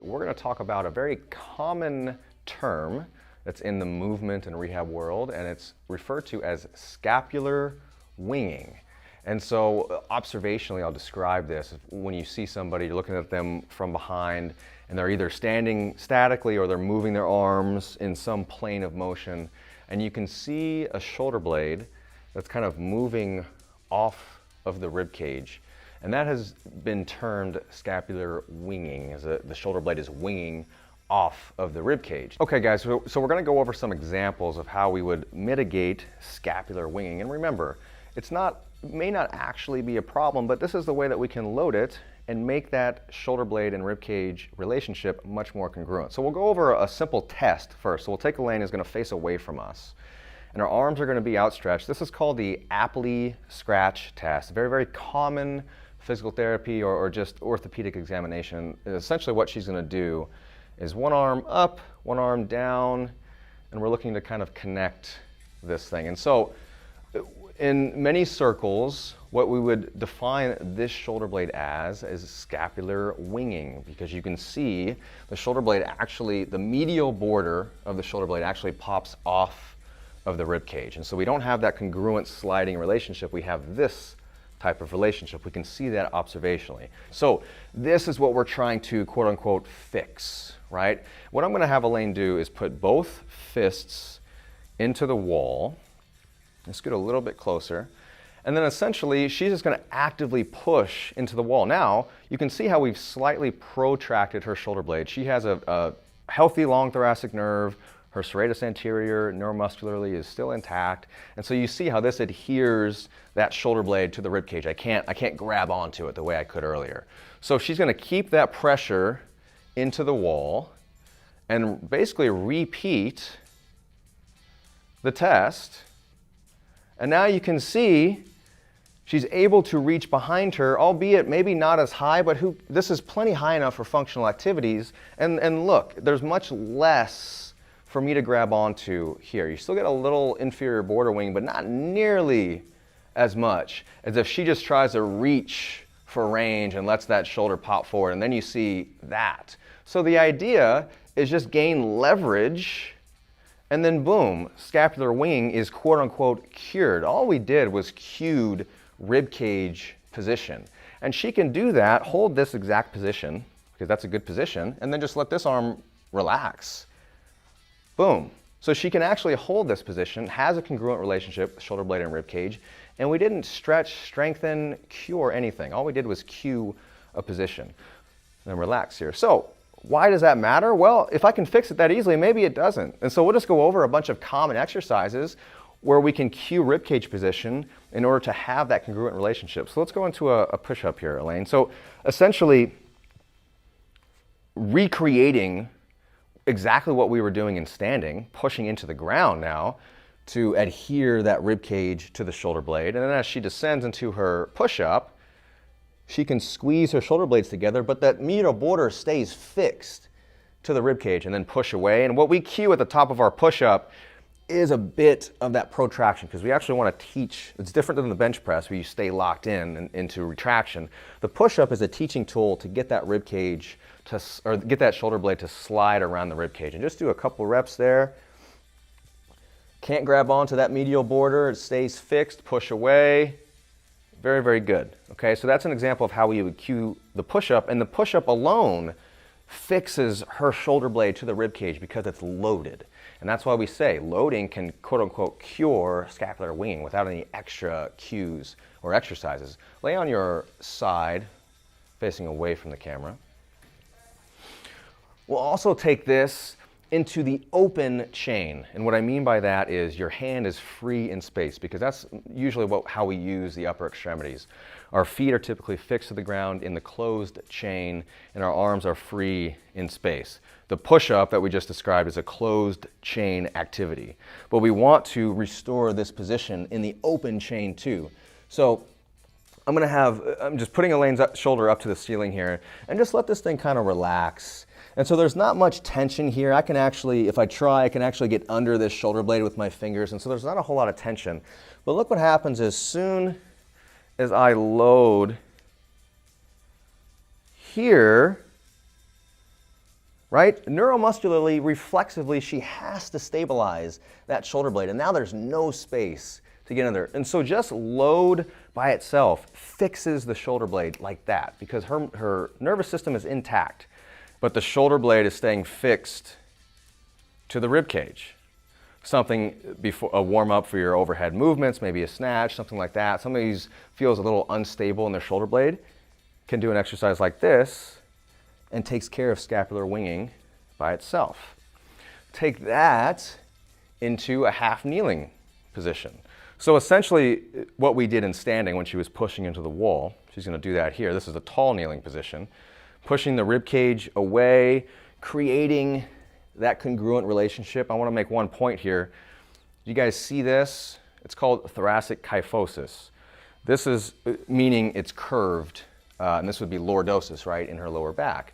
We're going to talk about a very common term that's in the movement and rehab world, and it's referred to as scapular winging. And so observationally, I'll describe this. When you see somebody, you're looking at them from behind, and they're either standing statically or they're moving their arms in some plane of motion, and you can see a shoulder blade that's kind of moving off of the rib cage. And that has been termed scapular winging, as the shoulder blade is winging off of the rib cage. Okay guys, so we're gonna go over some examples of how we would mitigate scapular winging. And remember, may not actually be a problem, but this is the way that we can load it and make that shoulder blade and rib cage relationship much more congruent. So we'll go over a simple test first. So we'll take Elaine who's gonna face away from us, and our arms are gonna be outstretched. This is called the Apley scratch test. Very, very common physical therapy or just orthopedic examination. Essentially what she's gonna do is one arm up, one arm down, and we're looking to kind of connect this thing. And so in many circles, what we would define this shoulder blade as is scapular winging, because you can see the shoulder blade actually, the medial border of the shoulder blade actually pops off of the rib cage. And so we don't have that congruent sliding relationship. We have this type of relationship. We can see that observationally. So this is what we're trying to quote unquote fix, right? What I'm going to have Elaine do is put both fists into the wall. Let's get a little bit closer. And then essentially she's just going to actively push into the wall. Now you can see how we've slightly protracted her shoulder blade. She has a healthy long thoracic nerve. Her serratus anterior neuromuscularly is still intact. And so you see how this adheres that shoulder blade to the rib cage. I can't grab onto it the way I could earlier. So she's going to keep that pressure into the wall and basically repeat the test. And now you can see she's able to reach behind her, albeit maybe not as high, but this is plenty high enough for functional activities. And look, there's much less for me to grab onto here. You still get a little inferior border wing, but not nearly as much as if she just tries to reach for range and lets that shoulder pop forward, and then you see that. So the idea is just gain leverage, and then boom, scapular winging is quote unquote cured. All we did was cued rib cage position. And she can do that, hold this exact position, because that's a good position, and then just let this arm relax. Boom. So she can actually hold this position, has a congruent relationship, shoulder blade and rib cage, and we didn't stretch, strengthen, cure anything. All we did was cue a position. And relax here. So why does that matter? Well, if I can fix it that easily, maybe it doesn't. And so we'll just go over a bunch of common exercises where we can cue rib cage position in order to have that congruent relationship. So let's go into a push-up here, Elaine. So essentially recreating exactly what we were doing in standing, pushing into the ground now to adhere that rib cage to the shoulder blade. And then as she descends into her push-up, she can squeeze her shoulder blades together, but that medial border stays fixed to the rib cage and then push away. And what we cue at the top of our push-up is a bit of that protraction, because we actually want to teach, it's different than the bench press where you stay locked in and into retraction. The push-up is a teaching tool to get that rib cage or get that shoulder blade to slide around the rib cage. And just do a couple reps there. Can't grab onto that medial border, it stays fixed, push away. Very, very good. Okay, so that's an example of how we would cue the push-up, and the push-up alone fixes her shoulder blade to the rib cage because it's loaded. And that's why we say loading can quote-unquote cure scapular winging without any extra cues or exercises. Lay on your side, facing away from the camera. We'll also take this into the open chain. And what I mean by that is your hand is free in space, because that's usually how we use the upper extremities. Our feet are typically fixed to the ground in the closed chain, and our arms are free in space. The push-up that we just described is a closed chain activity, but we want to restore this position in the open chain too. So I'm just putting Elaine's shoulder up to the ceiling here, and just let this thing kind of relax. And so there's not much tension here. I can actually, if I try, I can actually get under this shoulder blade with my fingers, and so there's not a whole lot of tension. But look what happens as soon as I load here, right? Neuromuscularly, reflexively, she has to stabilize that shoulder blade. And now there's no space to get in there. And so just load by itself fixes the shoulder blade like that because her nervous system is intact, but the shoulder blade is staying fixed to the rib cage. Something before a warm up for your overhead movements, maybe a snatch, something like that. Somebody who feels a little unstable in their shoulder blade can do an exercise like this and takes care of scapular winging by itself. Take that into a half kneeling position. So essentially what we did in standing when she was pushing into the wall, she's going to do that here. This is a tall kneeling position. Pushing the rib cage away, creating that congruent relationship. I want to make one point here. You guys see this? It's called thoracic kyphosis. This is meaning it's curved, and this would be lordosis, right, in her lower back.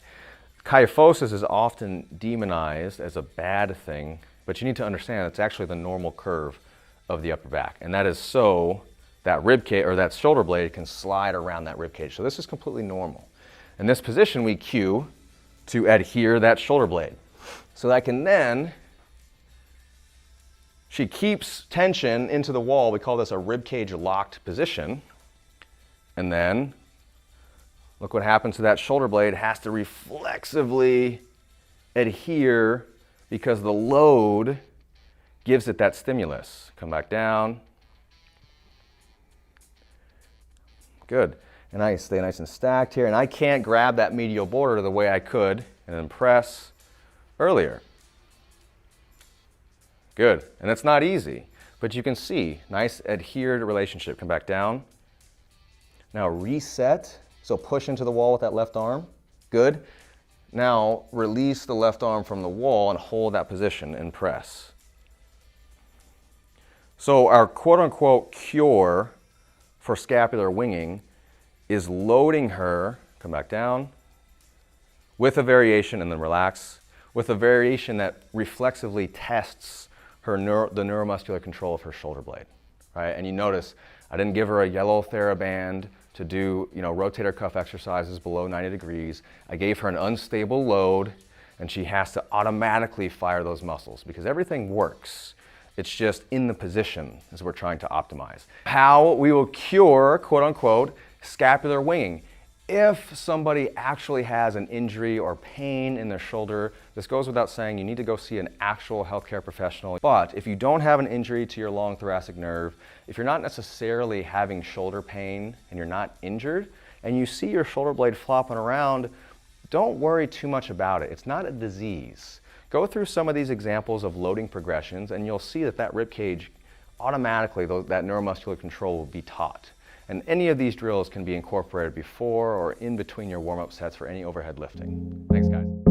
Kyphosis is often demonized as a bad thing, but you need to understand it's actually the normal curve of the upper back, and that is so that rib cage or that shoulder blade can slide around that rib cage. So this is completely normal. In this position, we cue to adhere that shoulder blade. So that can then, she keeps tension into the wall. We call this a rib cage locked position. And then, look what happens to that shoulder blade. It has to reflexively adhere because the load gives it that stimulus. Come back down. Good. And I stay nice and stacked here. And I can't grab that medial border the way I could and then press earlier. Good. And it's not easy, but you can see nice adhered relationship. Come back down. Now reset. So push into the wall with that left arm. Good. Now release the left arm from the wall and hold that position and press. So our quote-unquote cure for scapular winging is loading her, come back down, with a variation and then relax, with a variation that reflexively tests the neuromuscular control of her shoulder blade, right? And you notice I didn't give her a yellow TheraBand to do, rotator cuff exercises below 90 degrees. I gave her an unstable load, and she has to automatically fire those muscles because everything works. It's just in the position as we're trying to optimize. How we will cure, quote unquote, scapular winging. If somebody actually has an injury or pain in their shoulder, this goes without saying, you need to go see an actual healthcare professional. But if you don't have an injury to your long thoracic nerve, if you're not necessarily having shoulder pain and you're not injured, and you see your shoulder blade flopping around, don't worry too much about it. It's not a disease. Go through some of these examples of loading progressions and you'll see that rib cage automatically, that neuromuscular control will be taught. And any of these drills can be incorporated before or in between your warm-up sets for any overhead lifting. Thanks, guys.